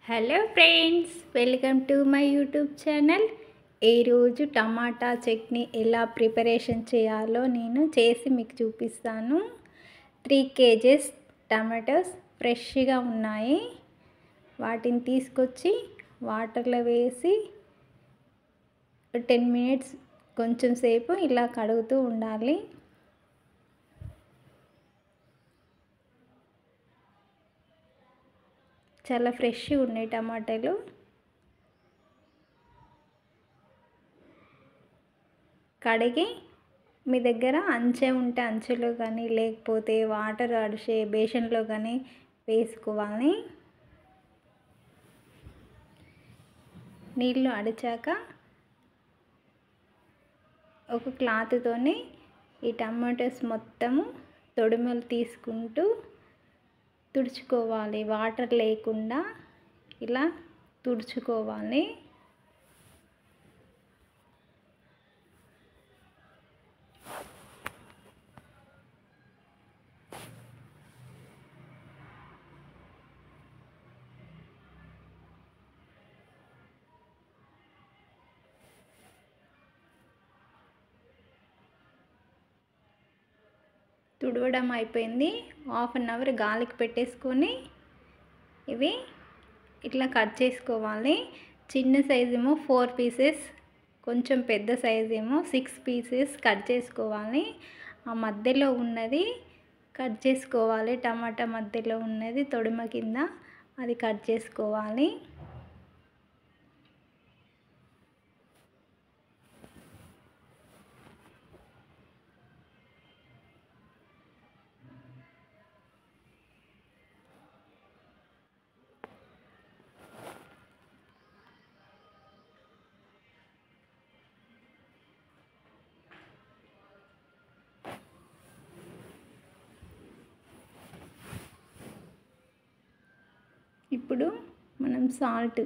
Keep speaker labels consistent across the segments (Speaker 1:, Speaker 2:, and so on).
Speaker 1: Hello friends, welcome to my YouTube channel. ఈరోజు టమాటా చట్నీ ఎలా preparation చేయాలో నేను చేసి మీకు చూపిస్తాను. 3 kgs టమాటోస్ ఫ్రెష్గా ఉన్నాయి. వాటిని తీసుకొచ్చి వాటర్లో వేసి 10 minutes కొంచెం సేపు ఇలా కడుగుతూ ఉండాలి. చాలా ఫ్రెష్గా ఉన్నాయి టమాటాలు. కడిగి మీ దగ్గర అంచె ఉంటే అంచెలో కానీ లేకపోతే వాటర్ అడిచే బేషన్లో కానీ వేసుకోవాలి. నీళ్ళు అడిచాక ఒక క్లాత్తోని ఈ టమాటోస్ మొత్తము తొడిమలు తీసుకుంటూ తుడుచుకోవాలి. వాటర్ లేకుండా ఇలా తుడుచుకోవాలి. తుడవడం అయిపోయింది. 1/2 hour గాలికి పెట్టేసుకొని ఇవి ఇట్లా కట్ చేసుకోవాలి. చిన్న సైజు ఏమో 4 pieces, కొంచెం పెద్ద సైజు ఏమో 6 pieces కట్ చేసుకోవాలి. ఆ మధ్యలో ఉన్నది కట్ చేసుకోవాలి. టమాటా మధ్యలో ఉన్నది తొడిమ కింద అది కట్ చేసుకోవాలి. ఇప్పుడు మనం సాల్ట్,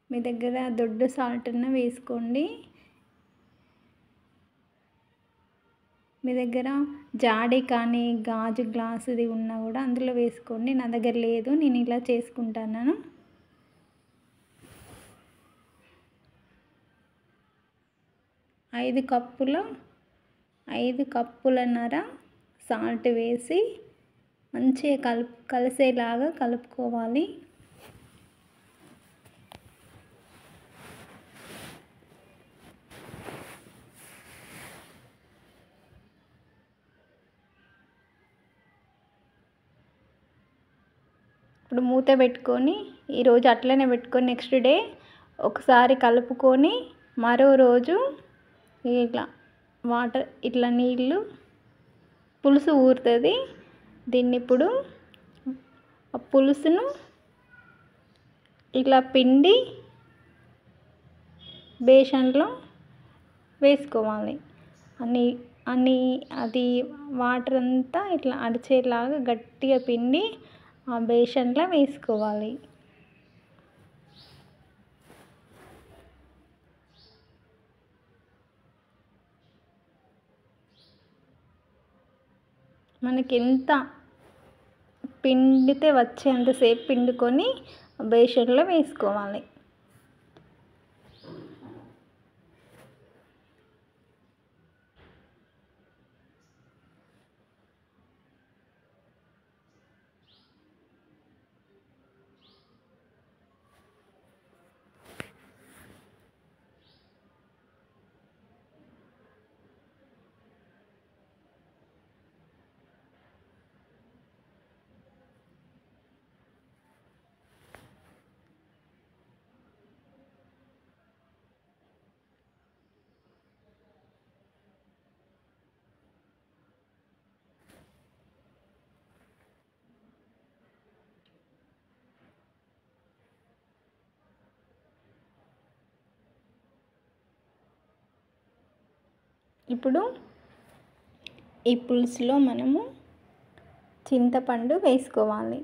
Speaker 1: మీ దగ్గర దొడ్డు సాల్ట్ అన్న వేసుకోండి. మీ దగ్గర జాడి కానీ గాజు గ్లాసుది ఉన్నా కూడా అందులో వేసుకోండి. నా దగ్గర లేదు, నేను ఇలా చేసుకుంటాను. ఐదు కప్పులన్నర సాల్ట్ వేసి మంచిగా కలిసేలాగా కలుపుకోవాలి. ఇప్పుడు మూత పెట్టుకొని ఈరోజు అట్లనే పెట్టుకొని నెక్స్ట్ డే ఒకసారి కలుపుకొని మరో రోజు ఇట్లా వాటర్ ఇట్లా నీళ్ళు పులుసు ఊరుతుంది. దీన్ని ఇప్పుడు ఆ పులుసును ఇలా పిండి బేషన్లో వేసుకోవాలి. అన్ని అది వాటర్ అంతా ఇట్లా అడిచేలాగా గట్టిగా పిండి ఆ బేషన్లో వేసుకోవాలి. మనకి ఎంత పిండితే వచ్చేంతసేపు పిండుకొని బేషన్లో వేసుకోవాలి. ఇప్పుడు ఈ పులుసులో మనము చింతపండు వేసుకోవాలి.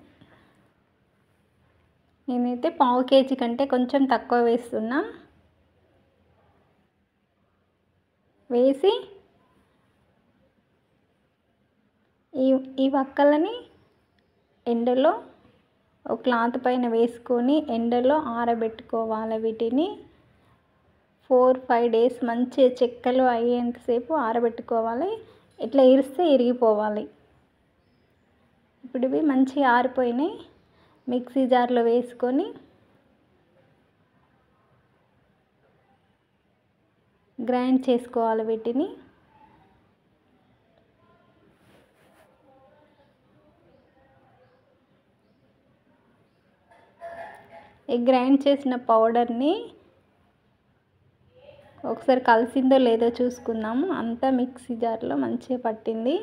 Speaker 1: నేనైతే 1/2 kg కంటే కొంచెం తక్కువ వేస్తున్నా. వేసి ఈ వక్కలని ఎండలో ఒక క్లాత్ పైన వేసుకొని ఎండలో ఆరబెట్టుకోవాలి. వీటిని 4-5 డేస్ మంచిగా చెక్కలు అయ్యేంతసేపు ఆరబెట్టుకోవాలి. ఇట్లా ఇరిస్తే ఇరిగిపోవాలి. ఇప్పుడు ఇవి మంచిగా ఆరిపోయినాయి. మిక్సీ జార్లో వేసుకొని గ్రైండ్ చేసుకోవాలి వీటిని. ఈ గ్రైండ్ చేసిన పౌడర్ని ఒకసారి కలిసిందో లేదో చూసుకుందాము. అంతా మిక్సీ జార్లో మంచిగా పట్టింది.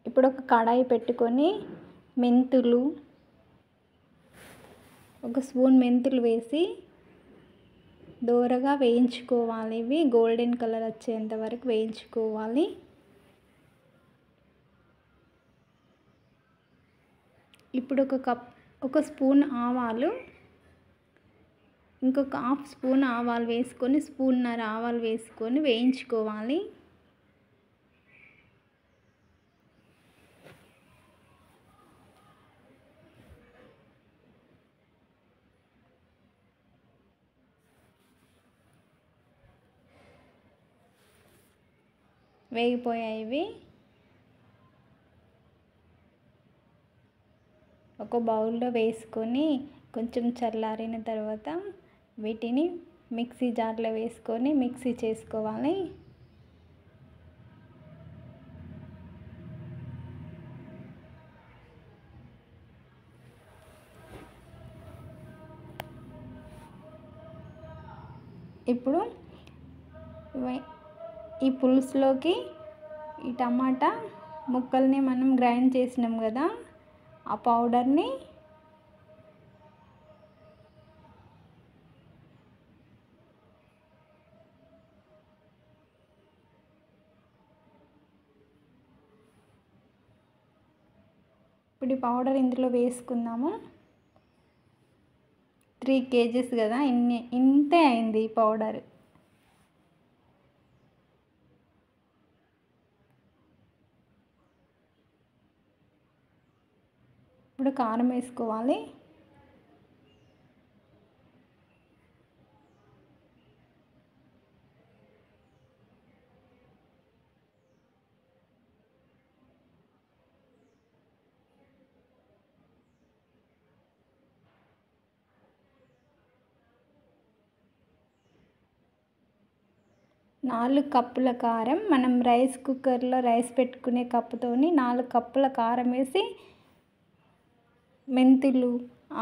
Speaker 1: ఇప్పుడు ఒక కడాయి పెట్టుకొని మెంతులు, ఒక స్పూన్ మెంతులు వేసి దోరగా వేయించుకోవాలి. ఇవి గోల్డెన్ కలర్ వచ్చేంత వరకు వేయించుకోవాలి. ఇప్పుడు ఒక స్పూన్ ఆవాలు, ఇంకొక హాఫ్ స్పూన్ ఆవాలు వేసుకొని స్పూన్నర ఆవాలు వేసుకొని వేయించుకోవాలి. వేగిపోయాయి ఇవి. ఒక బౌల్లో వేసుకొని కొంచెం చల్లారిన తర్వాత వీటిని మిక్సీ జార్లో వేసుకొని మిక్సీ చేసుకోవాలి. ఇప్పుడు ఈ పులుసులోకి ఈ టమాటా ముక్కల్ని మనం గ్రైండ్ చేసినాం కదా, ఆ పౌడర్ని ఇప్పుడు ఈ పౌడర్ ఇందులో వేసుకుందాము. 3 kgs కదా, ఇంతే అయింది ఈ పౌడర్. ఇప్పుడు కారం వేసుకోవాలి. నాలుగు కప్పుల కారం, మనం రైస్ కుక్కర్లో రైస్ పెట్టుకునే కప్పుతోని 4 కప్పుల కారం వేసి మెంతులు,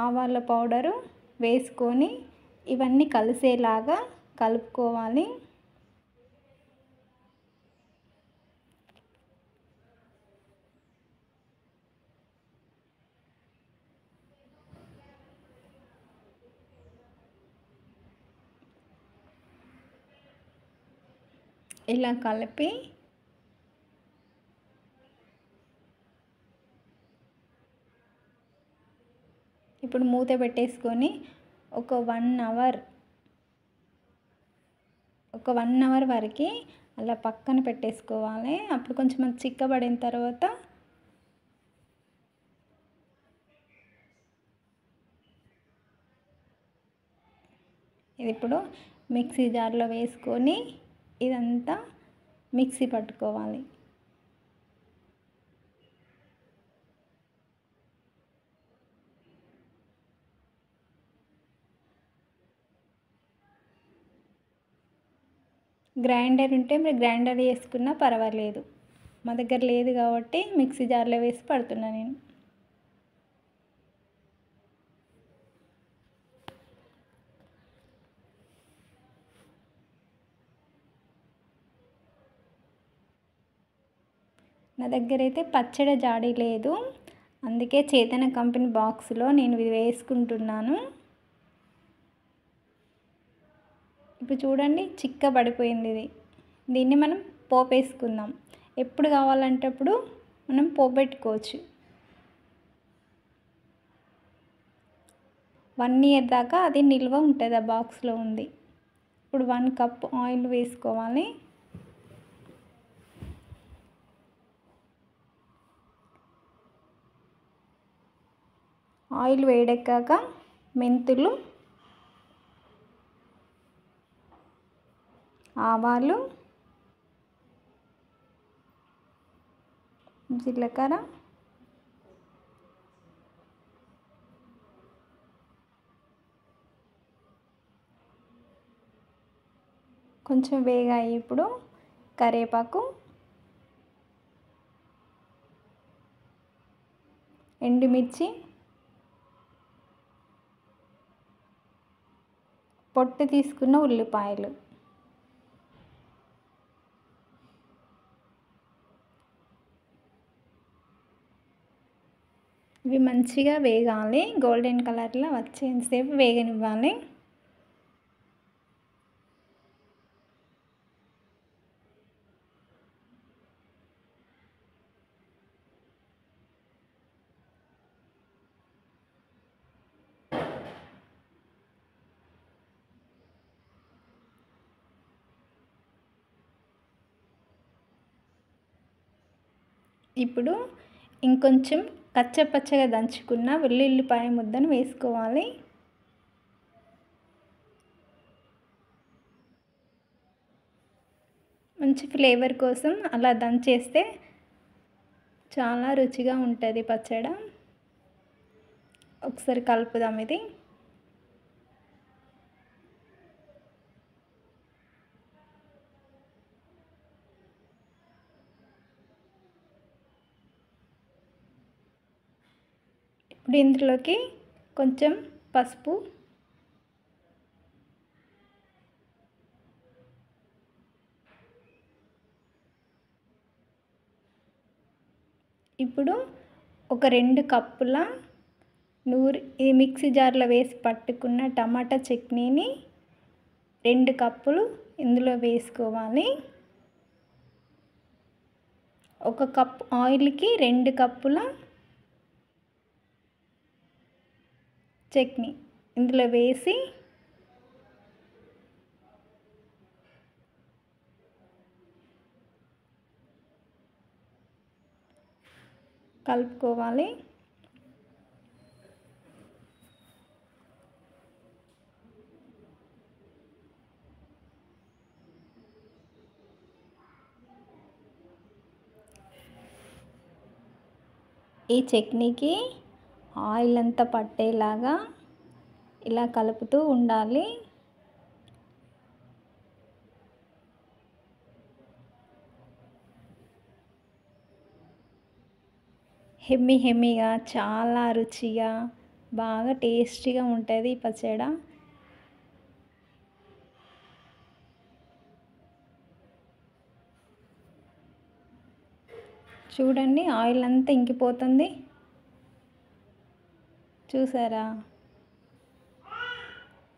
Speaker 1: ఆవాల పౌడరు వేసుకొని ఇవన్నీ కలిసేలాగా కలుపుకోవాలి. ఇలా కలిపి ఇప్పుడు మూత పెట్టేసుకొని ఒక 1 అవర్ వరకు అలా పక్కన పెట్టేసుకోవాలి. అప్పుడు కొంచెం అది చిక్కబడిన తర్వాత ఇది ఇప్పుడు మిక్సీ జార్లో వేసుకొని ఇదంతా మిక్సీ పట్టుకోవాలి. గ్రైండర్ ఉంటే మీరు గ్రైండర్ చేసుకున్నా పర్వాలేదు. మా దగ్గర లేదు కాబట్టి మిక్సీ జార్లో వేసి పడుతున్నా నేను. నా దగ్గర అయితే పచ్చడి జాడీ లేదు, అందుకే చేతన కంపెనీ బాక్స్లో నేను ఇది వేసుకుంటున్నాను. ఇప్పుడు చూడండి చిక్కబడిపోయింది ఇది. దీన్ని మనం పోపు వేసుకుందాం. ఎప్పుడు కావాలంటే అప్పుడు మనం పోపు పెట్టుకోవచ్చు. 1 year దాకా అది నిల్వ ఉంటుంది, ఆ బాక్స్లో ఉంది. ఇప్పుడు 1 కప్ ఆయిల్ వేసుకోవాలి. ఆయిల్ వేడెక్కాక మెంతులు, ఆవాలు, జీలకర్ర, కొంచెం వేగాయి. ఇప్పుడు కరివేపాకు, ఎండుమిర్చి, పొట్టు తీసుకున్న ఉల్లిపాయలు, ఇవి మంచిగా వేగాలి. గోల్డెన్ కలర్లో వచ్చేంతసేపు వేగనివ్వాలి. ఇప్పుడు ఇంకొంచెం కచ్చపచ్చగా దంచుకున్న వెల్లుల్లిపాయ ముద్దను వేసుకోవాలి. మంచి ఫ్లేవర్ కోసం అలా దంచేస్తే చాలా రుచిగా ఉంటుంది పచ్చడి. ఒకసారి కలుపుదాం ఇది. ఇప్పుడు ఇందులోకి కొంచెం పసుపు, ఇప్పుడు ఒక 2 కప్పుల ఈ మిక్సీ జార్లో వేసి పట్టుకున్న టమాటా చట్నీని 2 కప్పులు ఇందులో వేసుకోవాలి. 1 కప్ ఆయిల్కి 2 కప్పుల చట్నీ ఇందులో వేసి కలుపుకోవాలి. ఈ చట్నీకి ఆయిల్ అంతా పట్టేలాగా ఇలా కలుపుతూ ఉండాలి. హెమ్మీగా చాలా రుచిగా బాగా టేస్టీగా ఉంటుంది ఈ పచ్చడి. చూడండి ఆయిల్ అంతా ఇంకిపోతుంది. చూసారా,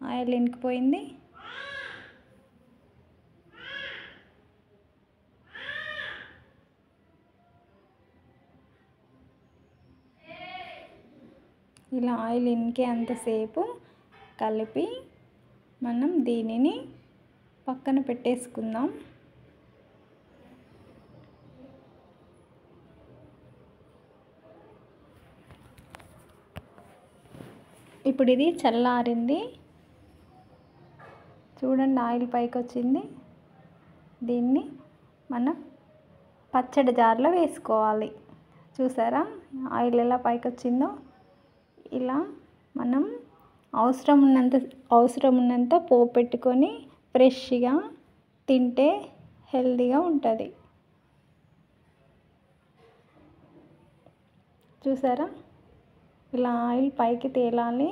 Speaker 1: ఆయిల్ ఇంకిపోయింది. ఇలా ఆయిల్ ఇంకే అంతసేపు కలిపి మనం దీనిని పక్కన పెట్టేసుకుందాం. ఇప్పుడు ఇది చల్లారింది. చూడండి ఆయిల్ పైకి వచ్చింది. దీన్ని మనం పచ్చడి జార్లో వేసుకోవాలి. చూసారా ఆయిల్ ఎలా పైకి వచ్చిందో. ఇలా మనం అవసరం ఉన్నంత పోపు పెట్టుకొని ఫ్రెష్గా తింటే హెల్తీగా ఉంటుంది. చూసారా ఇలా ఆయిల్ పైకి తేలాలి.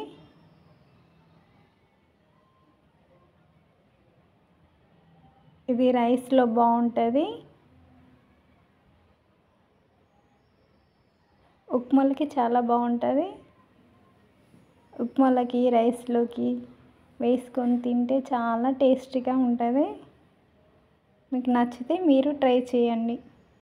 Speaker 1: ఇది రైస్లో బాగుంటుంది. ఉప్మాలకి చాలా బాగుంటుంది. ఉప్మాలకి రైస్లోకి వేసుకొని తింటే చాలా టేస్టీగా ఉంటుంది. మీకు నచ్చితే మీరు ట్రై చేయండి.